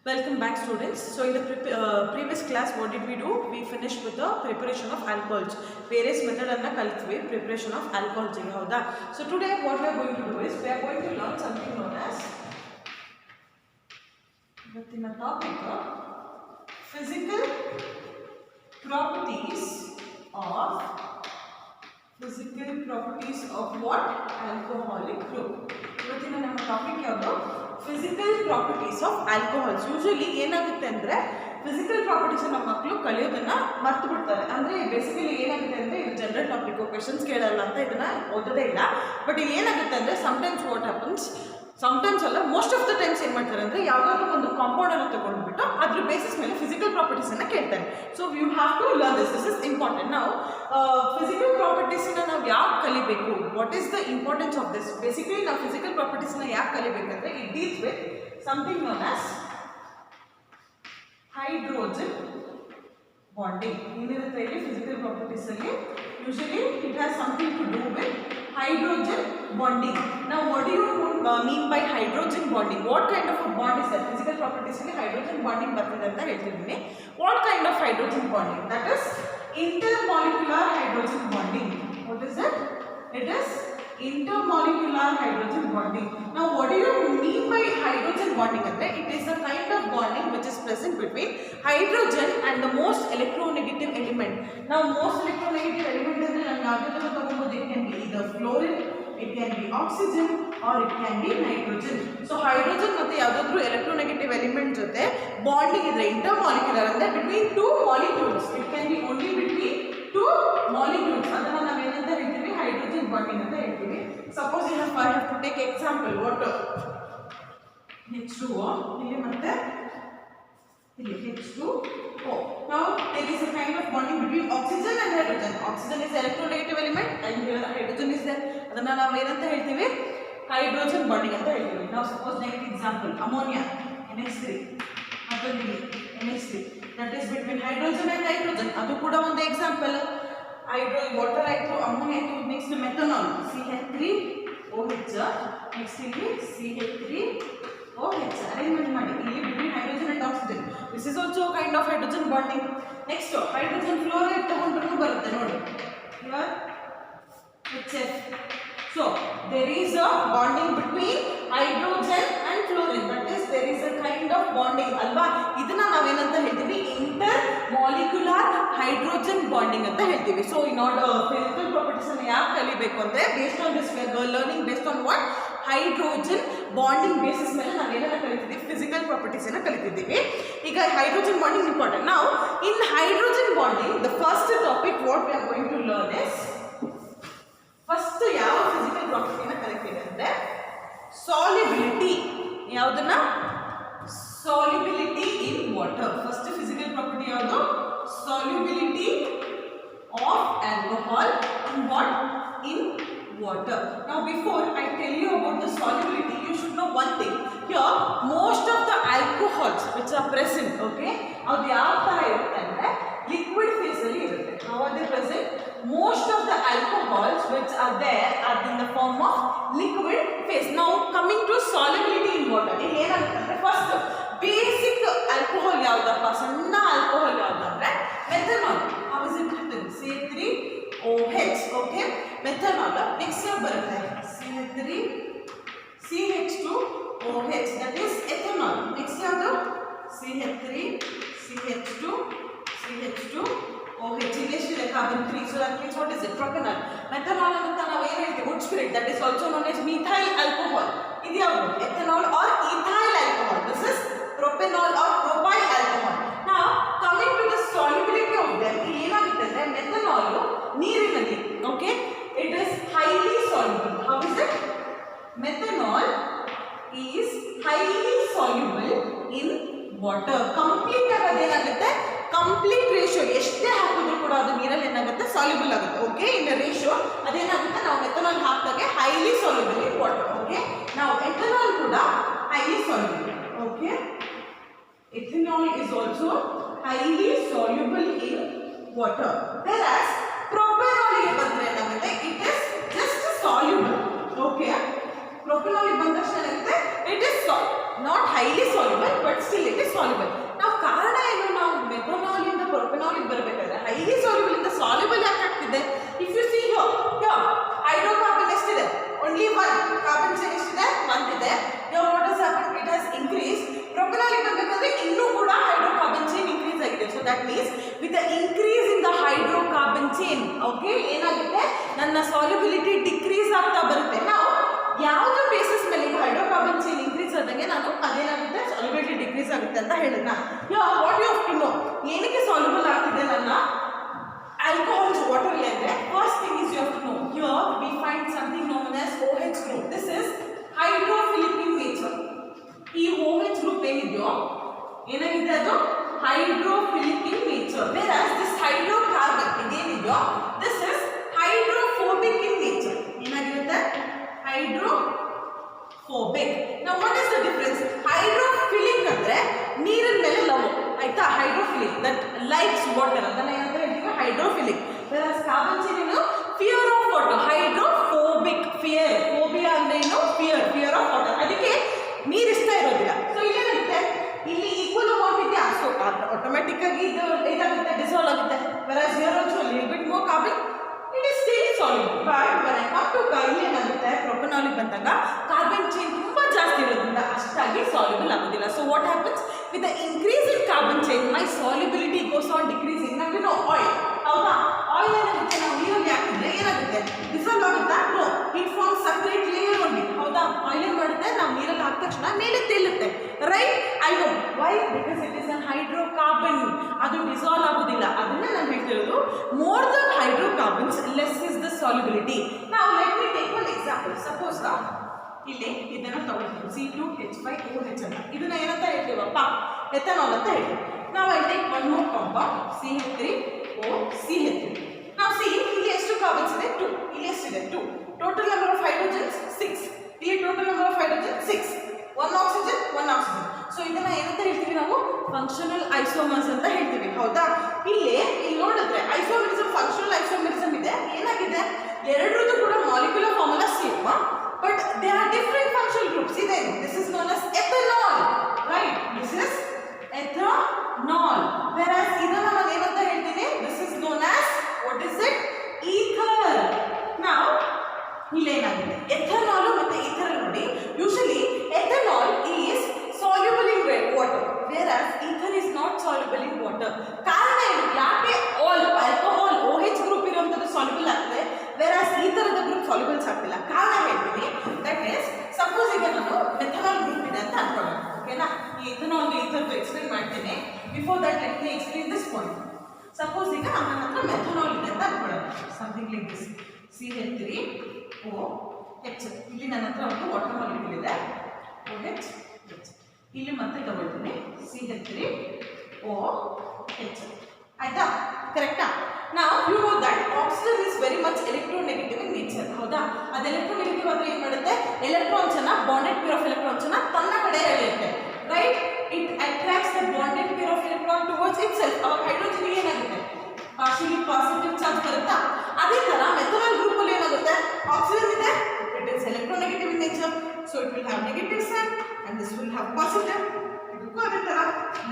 Welcome back, students. So in the previous class, what did we do? We finished with the preparation of alcohols. Various method and the preparation of alcohols. So today what we are going to do is we are going to learn something known as within a topic of physical properties of what? Alcoholic group. Within a topic of physical properties of alcohols. Usually ಏನಾಗುತ್ತೆ ಅಂದ್ರೆ physical properties ನಮ್ಮ ಮಕ್ಕಳು ಕಲಿಯೋದನ್ನ ಮರ್ತು ಬಿಡ್ತಾರೆ. ಅಂದ್ರೆ basically ಏನಾಗುತ್ತೆ ಅಂದ್ರೆ ಇದು ಜನರಲ್ ಟಾಪಿಕ್ ಕ್ವೆಶ್ಚನ್ಸ್ ಕೇಳಲ್ಲ ಅಂತ ಇದನ್ನ ಓದೋದೇ ಇಲ್ಲ. ಬಟ್ ಇಲ್ಲಿ ಏನಾಗುತ್ತೆ ಅಂದ್ರೆ sometimes what happens, sometimes ಅಲ್ಲ ಮೋಸ್ಟ್ ಆಫ್ ದ ಟೈಮ್ಸ್ ಏನು ಮಾಡ್ತಾರೆ ಅಂದರೆ ಯಾವುದಾದ್ರೂ ಒಂದು ಕಾಂಪೌಂಡ್ ಅನ್ನು ತಗೊಂಡ್ಬಿಟ್ಟು ಅದ್ರ ಬೇಸಿಸ್ ಮೇಲೆ ಫಿಸಿಕಲ್ ಪ್ರಾಪರ್ಟೀಸನ್ನು ಕೇಳ್ತಾರೆ. So you have to learn this is important. ನಾವು ಫಿಸಿಕಲ್ ಪ್ರಾಪರ್ಟೀಸನ್ನ ನಾವು ಯಾಕೆ ಕಲಿಬೇಕು, what is the importance of this? Basically ನಾವು ಫಿಸಿಕಲ್ ಪ್ರಾಪರ್ಟೀಸ್ನ ಯಾಕೆ ಕಲಿಬೇಕಂದ್ರೆ it deals with something known as hydrogen bonding. ಏನಿರುತ್ತೆ ಇಲ್ಲಿ ಫಿಸಿಕಲ್ ಪ್ರಾಪರ್ಟೀಸಲ್ಲಿ usually it has something to do with hydrogen bonding. Now what do you mean by hydrogen bonding? What kind of a bond is that? Physical properties alli hydrogen bonding bartide anta ಹೇಳ್ತಿದ್ದೀನಿ. What kind of hydrogen bonding? That is intermolecular hydrogen bonding. What is it? It is intermolecular hydrogen bonding. Now what do you mean by hydrogen bonding? Andre it is a kind of bonding which is present between hydrogen and the most electronegative element. Now most electronegative element andre ನಾನು ಯಾವ್ದಾದ್ರು ತಗೊಳ್ಳಬಹುದು. It can be either fluorine, it can be oxygen or it can be nitrogen. So hydrogen ಮತ್ತೆ ಯಾವ್ದಾದ್ರು electronegative element ಜೊತೆ bonding ಇದ್ರೆ intermolecular ಅಂದ್ರೆ between two molecules. It can be only between two molecules. ಅದನ್ನ ನಾವು ಏನಂತ ಹೇಳ್ತೀವಿ? hydrogen bonding ಅಂತ ಹೇಳ್ತೀವಿ. Suppose I have to take example water. H2O ಇಲ್ಲಿ ಮತ್ತೆ ಇಲ್ಲಿ H2O. Now there is a kind of bonding between oxygen and hydrogen. Oxygen is electronegative element and here hydrogen is there. ಅದನ್ನ ನಾವು ಏನಂತ ಹೇಳ್ತೀವಿ? hydrogen bonding ಅಂತ ಹೇಳ್ತೀವಿ. Now suppose next example ammonia NH3 ಮತ್ತೊಂದು NH3 that is between hydrogen and nitrogen. ಅದು ಕೂಡ ಒಂದು ಎಕ್ಸಾಂಪಲ್. ಹೈಡ್ರೋ ವಾಟರ್ ಆಯಿತು, ಅಮೋನಿಯಾ ಆಯಿತು, ನೆಕ್ಸ್ಟ್ ಮೆಥನಾಲ್ CH3OH, ನೆಕ್ಸ್ಟ್ ಇಲ್ಲಿ CH3OH. ಅರೇಂಜ್ಮೆಂಟ್ ಮಾಡಿ ಇಲ್ಲಿ between hydrogen and oxygen. This is also kind of hydrogen bonding. Next hydrogen fluoride ತಗೊಂಡ್ರೂ ಬರುತ್ತೆ ನೋಡಿ, here HF. So there is a bonding between hydrogen and fluorine. That is there is a kind of bonding ಅಲ್ವಾ. ಇದನ್ನ ನಾವೇನಂತ ಹೇಳ್ತೀವಿ? intermolecular hydrogen bonding ಅಂತ ಹೇಳ್ತೀವಿ. So in order physical properties ಅನ್ನು ಯಾಕೆ ಕಲಿಬೇಕು ಅಂದ್ರೆ based on this we are learning based on what? hydrogen bonding basis ಮೇಲೆ ನಾವು ಏನನ್ನ ಕಲಿತಿದ್ದೀವಿ? physical properties ಅನ್ನು ಕಲಿತಿದ್ದೀವಿ. ಈಗ hydrogen bonding important. Now in hydrogen bonding the first topic what we are going to learn is first ಯಾವ physical ಪ್ರಾಪರ್ಟಿನ ಕಲಿತೀವಿ ಅಂದ್ರೆ solubility. ಯಾವುದನ್ನ? Solubility in water. First physical property ಯಾವುದು? Solubility of alcohol in what? In water. Now before I tell you about the solubility, you should know one thing. Here most of the alcohols which are present, okay, ಅದು ಯಾವ ತರ ಇರುತ್ತೆ ಅಂದ್ರೆ liquid phase ಅಲ್ಲಿ ಇರುತ್ತೆ. How are they present? Most of the alcohols which are there are in the form of liquid phase. Now coming to solubility in water, ಇಲ್ಲಿ ಏನಾಗುತ್ತೆ ಅಂದ್ರೆ ಫಸ್ಟ್ ಬೇಸಿಕ್ ಆಲ್ಕೋಹಾಲ್ ಯಾವ್ದಪ್ಪ? ಸಣ್ಣ ಆಲ್ಕೋಹಾಲ್ ಯಾವ್ದಂದ್ರೆ methanol. How is it written? CH3OH. okay, methanol. next year ಬರುತ್ತೆ CH3CH2OH, that is ethanol. next year CH3CH2CH2OH. initially carbon 3, so that means what is it? propanol. methanol ಅಂತ ನಾವು ಏನು ಹೇಳ್ತೀವಿ? wood spirit, that is also known as methyl alcohol. ಇದು ಯಾವುದು? ethanol or ethyl alcohol. this is propanol or propyl alcohol. now coming to the solubility of them, ಏನಾಗುತ್ತೆ ಅಂದ್ರೆ methanol ನೀರಿನಲ್ಲಿ, okay, it is highly soluble. How is it? methanol is highly soluble in water. Complete ಆಗಿ ಅದೇನಾಗುತ್ತೆ? Complete ratio ಎಷ್ಟೇ ಹಾಕಿದ್ರು ಕೂಡ ಅದು ನೀರಲ್ಲಿ ಏನಾಗುತ್ತೆ? ಸಾಲ್ಯುಬಲ್ ಆಗುತ್ತೆ. ಓಕೆ, ಇನ್ ರೇಷಿಯೋ ಅದೇನಾಗುತ್ತೆ? ನಾವು ಮೆಥನಾಲ್ ಹಾಕಿದಾಗ highly soluble in water. Okay, ನಾವು ಎಥನಾಲ್ ಕೂಡ highly soluble. Okay, ethanol is also highly soluble in water. whereas propanol ಗೆ ಬಂದ್ರೆ ಏನಾಗುತ್ತೆ? it is just soluble. okay, propanol ಗೆ ಬಂದ ತಕ್ಷಣ ಏನಾಗುತ್ತೆ? it is not highly soluble but still it is that means with the increase in the hydrocarbon chain, okay, ಏನಾಗುತ್ತೆ ನನ್ನ solubility decrease ಆಗ್ತಾ ಬರುತ್ತೆ. ನಾವು ಯಾವುದೇ ಬೇಸಿಸ್ ಮೇಲೆ ಹೈಡ್ರೋಕಾರ್ಬನ್ ಚೈನ್ ಇನ್ಕ್ರೀಸ್ ಆದಂಗೆ ನಾನು ಅದೇನಾಗುತ್ತೆ ಸಾಲ್ಯುಬಿಲಿಟಿ ಡಿಕ್ರೀಸ್ ಆಗುತ್ತೆ ಅಂತ ಹೇಳಿದ್ನ. What you have to know, ಏನಕ್ಕೆ ಸಾಲ್ಯುಬಲ್ ಆಗ್ತಿದೆ ನನ್ನ alcohols water ಅಂದ್ರೆ first thing is you have to know here we find something known as OH group. This is hydrophilic in nature. ಈ OH group ಏನಿದೆಯೋ ಏನಾಗಿದೆ ಅದು hydrophilic in nature, whereas this hydrocarbon ಇದೇನಿದೆಯೋ this is hydrophobic in nature. ಏನಾಗಿರುತ್ತೆ hydrophobic. Now what is the difference? Hydrophilic ಅಂದ್ರೆ ನೀರಿನ ಮೇಲೆ love ಆಯ್ತಾ, hydrophilic that likes water ಅದನ್ನ ಏನಂತ ಹೇಳ್ತೀವಿ hydrophilic, whereas carbon chain ಏನು fear of water, hydrophobic. fear, phobia ಅಂದ್ರೆ ಏನು fear of water, ಅದಕ್ಕೆ ನೀರು ಇಷ್ಟ ಇರೋದಿಲ್ಲ. ಸೊ ಇಲ್ಲೇನಾಗುತ್ತೆ ಇಲ್ಲಿ ಈಕ್ವಲ್ ಅಮೌಂಟ್ ಇದೆ, ಸೊ ಆಟೋಮೆಟಿಕ್ ಆಗಿ ಇದು ಇದಾಗುತ್ತೆ ಡಿಸಾಲ್ವ್ ಆಗುತ್ತೆ. whereas here also a little bit more carbon, it is still soluble. but when I come to ಇಲ್ಲಿ ಏನಾಗುತ್ತೆ ಪ್ರೊಪನಾಲಿಕ್ ಬಂದಾಗ ಕಾರ್ಬನ್ ಚೈನ್ ತುಂಬಾ ಜಾಸ್ತಿ ಇರೋದ್ರಿಂದ ಅಷ್ಟಾಗಿ ಸಾಲ್ಯುಬಲ್ ಆಗೋದಿಲ್ಲ. So what happens with the increase in carbon chain my solubility goes on decreasing. ನಾವು you know oil, ಹೌದಾ, ಆಯಿಲ್ ಏನಾಗುತ್ತೆ ನಾವು ನೀರಲ್ಲಿ ಹಾಕಿದ್ರೆ ಏನಾಗುತ್ತೆ ಡಿಸಾಲ್ವ್ ಆಗುತ್ತಾ? No, it forms separate layer only, ಹೌದಾ. ಆಯಿಲ್ ಏನು ಮಾಡುತ್ತೆ ನಾವು ನೀರಲ್ಲಿ ಹಾಕಿದ ತಕ್ಷಣ ಮೇಲೆ ತೇಲುತ್ತೆ, right. I know why, because it is an hydrocarbon, ಅದು ಡಿಸಾಲ್ವ್ ಆಗೋದಿಲ್ಲ. ಅದನ್ನೇ ನಾನು ಹೇಳ್ತಿರೋದು more than hydrocarbons less is the solubility. ನಾವು let me take one example. Suppose ಇಲ್ಲಿ ಇದನ್ನು ತಗೊಳ್ತೀವಿ C2H5OH ಅಂತ, ಇದನ್ನ ಏನಂತ ಹೇಳ್ತೀವಪ್ಪ ಎಥನಾಲ್ ಅಂತ ಹೇಳ್ತೀವಿ. ನಾವು I take one more compound CH3OCH3. ನಾವು ಸಿ ಇಲ್ಲಿ ಎಷ್ಟು ಕಾರ್ಬನ್ಸ್ ಇದೆ 2, ಇಲ್ಲಿ ಎಷ್ಟಿದೆ 2, ಟೋಟಲ್ ನಂಬರ್ ಆಫ್ ಹೈಡ್ರೋಜನ್ಸ್ 6, ಇಲ್ಲಿ total number of hydrogen 6, 1 oxygen 1 oxygen. So ಇದನ್ನ ಏನಂತ ಹೇಳ್ತೀವಿ ನಾವು ಫಂಕ್ಷನಲ್ ಐಸೋಮರ್ಸ್ ಅಂತ ಹೇಳ್ತೀವಿ, ಹೌದಾ. ಇಲ್ಲಿ ನೋಡಿದ್ರೆ ಐಸೋಮರಿಸಮ್, ಫಂಕ್ಷನಲ್ ಐಸೋಮರಿಸಮ್ ಇದೆ. ಏನಾಗಿದೆ ಎರಡರದ್ದು ಕೂಡ molecular formula same, but there are different functional groups. See then, this is known as ethanol, right? This is ethanol, whereas idana ನಾನು ಏನಂತ ಹೇಳ್ತೀನಿ, this is known as what is it? ether. Now ಇಲ್ಲಿ ಏನಾಗಿದೆ ethanol ಮತ್ತೆ ether ನೋಡಿ, usually ethanol is soluble in water, whereas ether is not soluble in water. ಕಾರಣ ಏನು, ಯಾಕೆ all alcohol OH group ಇರುವಂತದ್ದು soluble ಆಗ್ತದೆ whereas ether the group solubles ಆಗ್ತಿಲ್ಲ? ಕಾರಣ ಹೇಳ್ತೀನಿ. ದಟ್ ಇಸ್ ಸಪೋಸ್ ಈಗ ನಾನು ಮೆಥನಾಲ್ ಗ್ರೂಪ್ ಇದೆ ಅಂತ ಅನ್ಕೊಳ್ಳೋಣ, ಓಕೆನಾ. ಈ ಎಥನಾಲ್ ಈಥರ್ ಎಕ್ಸ್ಪ್ಲೇನ್ ಮಾಡ್ತೀನಿ. Before that let me explain this point. Suppose ಈಗ ನನ್ನ ಹತ್ರ ಮೆಥನಾಲ್ ಇದೆ ಅಂತ ಅನ್ಕೊಳ್ಳೋಣ, ಸಮಥಿಂಗ್ ಲೈಕ್ ದಿಸ್ CH3OH. ಇಲ್ಲಿ ನನ್ನ ಹತ್ರ ಒಂದು ವಾಟರ್ ಮಾಲಿಕ್ಯೂಲ್ ಇದೆ OH, ಇಲ್ಲಿ ಮತ್ತೆ ತಗೊಳ್ತೀನಿ CH3OH, ಆಯ್ತಾ, ಕರೆಕ್ಟಾ. Now you know that oxygen is very much electronegative in nature, ಹೌದಾ. ಅದು ಎಲೆಕ್ಟ್ರೋನೆಗೆಟಿವ್ ಅಂದ್ರೆ ಏನು ಮಾಡುತ್ತೆ, ಎಲೆಕ್ಟ್ರಾನ್ಸ್ ಅನ್ನ ಬಾಂಡೆಡ್ ಪೇರ್ ಆಫ್ ಎಲೆಕ್ಟ್ರಾನ್ಸ್ ಅನ್ನ ತನ್ನ ಕಡೆ ಎಳೆಯುತ್ತೆ, right. It attracts the bonded pair of electron towards itself. ಅವಾಗ ಹೈಡ್ರೋಜನ್ ಏನಾಗುತ್ತೆ ಪಾರ್ಷಿಯಲಿ ಪಾಸಿಟಿವ್ ಚಾರ್ಜ್ ಬರುತ್ತಾ. ಅದೇ ತರ ಮೆಥನಾಲ್ ಗ್ರೂಪ್ ಅಲ್ಲಿ ಏನಾಗುತ್ತೆ ಆಕ್ಸಿಜನ್ ಇದೆ, it is electronegative in nature, so it will have negative sign and this will have positive. ಇದಕ್ಕೂ ಅದೇ ತರ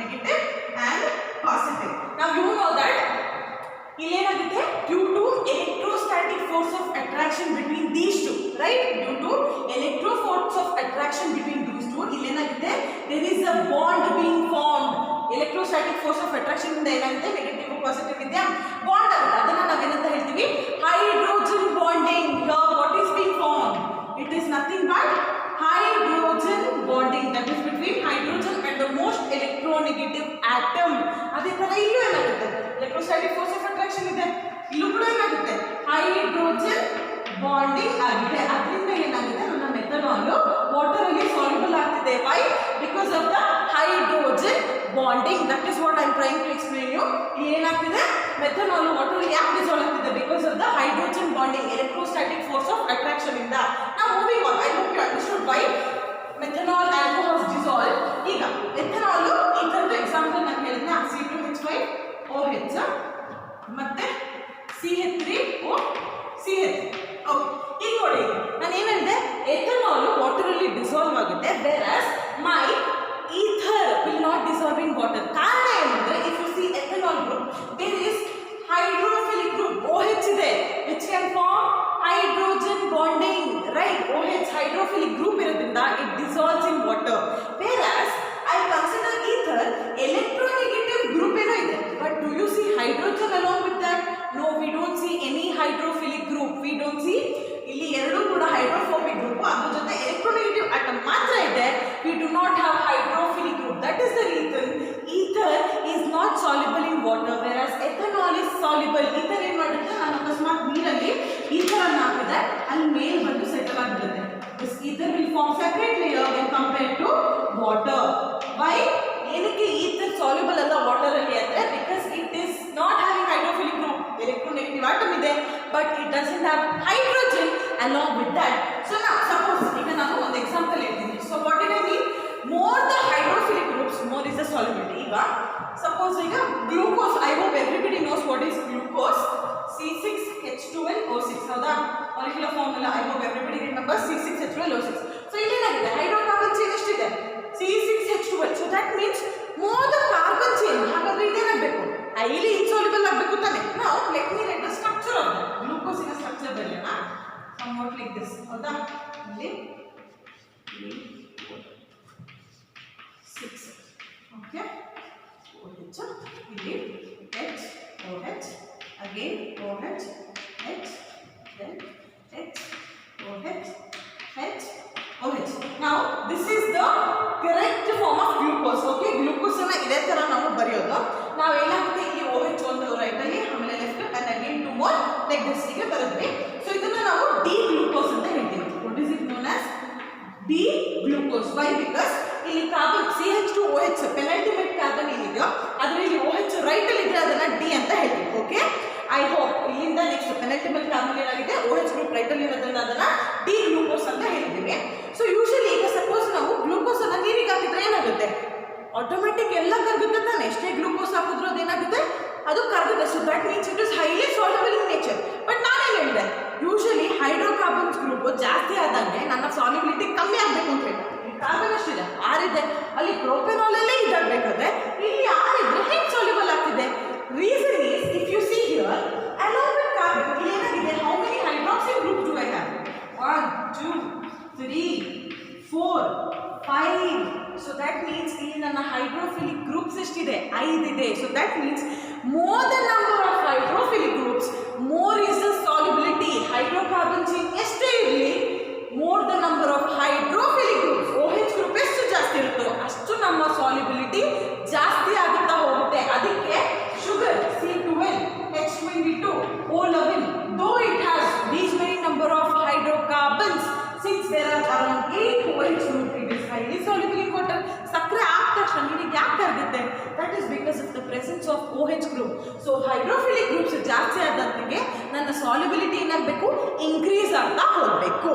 ನೆಗೆಟಿವ್ ಅಂಡ್ ಪಾಸಿಟಿವ್. ನಾವು ಯು ನೋ ದಟ್ ಇಲ್ಲೇನಾಗುತ್ತೆ due to electrostatic force of attraction between these two, right? due to electro force of attraction between these two ಇಲ್ಲೇನಾಗುತ್ತೆ there is a bond being formed. electrostatic force of attraction ಇಂದ ಏನಾಗುತ್ತೆ negative positive ಇದೆ bond ಆಗುತ್ತೆ. ಅದನ್ನ ನಾವೇನಂತ ಹೇಳ್ತೀವಿ hydrogen bonding. Here what is being formed? It is nothing but hydrogen bonding, that is between hydrogen and the most electronegative atom. ಅದೇ ತರ ಇಲ್ಲೂ ಏನಾಗುತ್ತೆ electrostatic force of attraction ಇದೆ, ಇಲ್ಲೂ ಕೂಡ ಏನಾಗುತ್ತೆ ಹೈಡ್ರೋಜನ್ ಬಾಂಡಿಂಗ್ ಆಗಿದೆ. ಅದರಿಂದ ಏನಾಗಿದೆ ನನ್ನ ಮೆಥನಾಲ್ ವಾಟರ್ ಅಲ್ಲಿ ಸಾಲ್ಯುಬಲ್ ಆಗ್ತಿದೆ. Why? Because of the hydrogen bonding. That is what I am trying to explain you. ಏನಾಗ್ತಿದೆ ಮೆಥನಾಲ್ ವಾಟರ್ ಅಲ್ಲಿ ಯಾಕೆ ಡಿಸಾಲ್ವ್ ಆಗ್ತಿದೆ? Because of the hydrogen bonding, electrostatic force of attraction ಇಂದ. ನಾವು moving on. I hope you understood why methanol alcohols dissolve. ಈಗ methanol ಈ ಥರದ example ನಾನು ಹೇಳಿದ್ನ C2H5OH ಮತ್ತೆ CH3OCH. ಓಕೆ, ಈಗ ನೋಡಿ ನಾನು ಏನು ಹೇಳಿದೆ, ಎಥನಾಲ್ ವಾಟರ್ ಅಲ್ಲಿ ಡಿಸಾಲ್ವ್ ಆಗುತ್ತೆ, whereas my ether will not dissolve in water. ಕಾರಣ ಏನಂದ್ರೆ if you see ethanol group there is hydrophilic group OH ಇದೆ which can form hydrogen bonding, right? OH hydrophilic group ಇರೋದ್ರಿಂದ it dissolves in water, whereas I consider ether electronegative group ಏನೋ ಇದೆ but do ಹೌದಾ? Suppose ಈಗ glucose, I hope everybody knows what is glucose, C6H12O6 ಹೌದಾ? Molecular formula I hope everybody remember C6H12O6. So ಇಲ್ಲೇನಾಗಿದೆ hydrocarbon chain ಎಷ್ಟಿದೆ C6H12, so that means more the carbon chain. ಹಾಗಾದ್ರೆ ಇದೇನಾಗಬೇಕು highly insoluble ಆಗಬೇಕು ತಾನೆ. ನಾವು let me write the structure of that ಗ್ಲೂಕೋಸಿನ structure ಬರೆಯೋಣ somewhat like this ಹೌದಾ? ಇಲ್ಲಿ 6 ಓಕೆ OH ಇಲ್ಲಿ H OH again OH H then H OH H OH. Now this is the correct form of glucose. Okay, glucose ಅನ್ನ ಇದೇ ತರ ನಾವು ಬರೆಯೋದು. ನಾವು ಏನಾಗುತ್ತೆ ಇಲ್ಲಿ OH ಒಂದು ರೈಟ್ ಅಲ್ಲಿ ಆಮೇಲೆ left and again two more like this ಹೀಗೆ ಬರೆದ್ವಿ. ಸೊ ಇದನ್ನ ನಾವು D glucose ಅಂತ ಹೇಳ್ತೀವಿ. What is it known as? D glucose. Why? Because ಇಲ್ಲಿ ಕಾರ್ಬನ್ CH2OH ಪೆನಲ್ಟಿಮೇಟ್ ಕಾರ್ಬನ್ ಏನಿದೆಯೋ ಅದರಲ್ಲಿ OH ರೈಟ್ ಅಲ್ಲಿ ಇದ್ರೆ ಅದನ್ನ D ಅಂತ ಹೇಳ್ತೀವಿ. ಓಕೆ, ಐ ಹೋಪ್ ಇಲ್ಲಿಂದ ನೆಕ್ಸ್ಟ್ ಪೆನಲ್ಟಿಮೇಟ್ ಕಾರ್ಬನ್ ಏನಾಗಿದೆ OH ಗ್ರೂಪ್ ರೈಟ್ ಅಲ್ಲಿ ಇರೋದ್ರಿಂದ ಅದನ್ನ D ಗ್ಲೂಕೋಸ್ ಅಂತ ಹೇಳ್ತೀವಿ. ಸೊ ಯೂಶಲಿ ಈಗ ಸಪೋಸ್ ನಾವು ಗ್ಲೂಕೋಸ್ ಅನ್ನ ನೀರಿಗೆ ಹಾಕಿದ್ರೆ ಏನಾಗುತ್ತೆ ಆಟೋಮೆಟಿಕ್ ಎಲ್ಲ ಕರಗುತ್ತೆ ತಾನೆ. ಎಷ್ಟೇ ಗ್ಲೂಕೋಸ್ ಹಾಕಿದ್ರು ಅದೇನಾಗುತ್ತೆ ಅದು ಕರಗುತ್ತೆ. So that means it is highly soluble in nature. But ನಾನೇನು ಹೇಳಿದೆ ಯೂಶಲಿ ಹೈಡ್ರೋಕಾರ್ಬನ್ಸ್ ಗ್ರೂಪ್ ಜಾಸ್ತಿ ಆದಂಗೆ ನನ್ನ ಸಾಲ್ಯುಬಿಲಿಟಿ ಕಮ್ಮಿ ಆಗಬೇಕು ಅಂತ ಹೇಳಿ. ಕಾರ್ಬನ್ ಎಷ್ಟಿದೆ 6 ಇದೆ, ಅಲ್ಲಿ ಪ್ರೋಪೆನಾಲ್ ಅಲ್ಲೇ ಇದಾಗಬೇಕಾದ್ರೆ ಇಲ್ಲಿ 6 ಇದ್ರೆ ಹೇಗೆ ಸಾಲ್ಯುಬಲ್ ಆಗ್ತಿದೆ? Reason is if you see here along with carbon ಇಲ್ಲಿ ಏನಾಗಿದೆ how many hydroxyl groups do I have? 1 2 3 4 5. so that means ಇಲ್ಲಿ ನನ್ನ ಹೈಡ್ರೋಫಿಲಿಕ್ ಗ್ರೂಪ್ಸ್ ಎಷ್ಟಿದೆ 5 ಇದೆ. so that means more the number of hydrophilic groups more is the solubility. hydrocarbon chain ಎಷ್ಟೇ ಇರಲಿ more the number of hydrophilic groups OH group ಎಷ್ಟು ಜಾಸ್ತಿ ಇರುತ್ತೋ ಅಷ್ಟು ನಮ್ಮ ಸಾಲ್ಯುಬಿಲಿಟಿ ಜಾಸ್ತಿ ಆಗುತ್ತಾ ಹೋಗುತ್ತೆ. ಅದಕ್ಕೆ sugar C12 H22 O11 though it has these many number of hydrocarbons since there are around 8 OH group it is highly soluble in water. ಸಕ್ಕರೆ ಆದ ತಕ್ಷಣ ನೀರಿಗೆ ಯಾಕೆ ಕರಗುತ್ತೆ? that is because of the presence of OH group. so hydrophilic groups ಜಾಸ್ತಿ ಆದಂತೆಗೆ ನನ್ನ solubility ಏನಾಗಬೇಕು increase ಆಗ್ತಾ ಹೋಗಬೇಕು.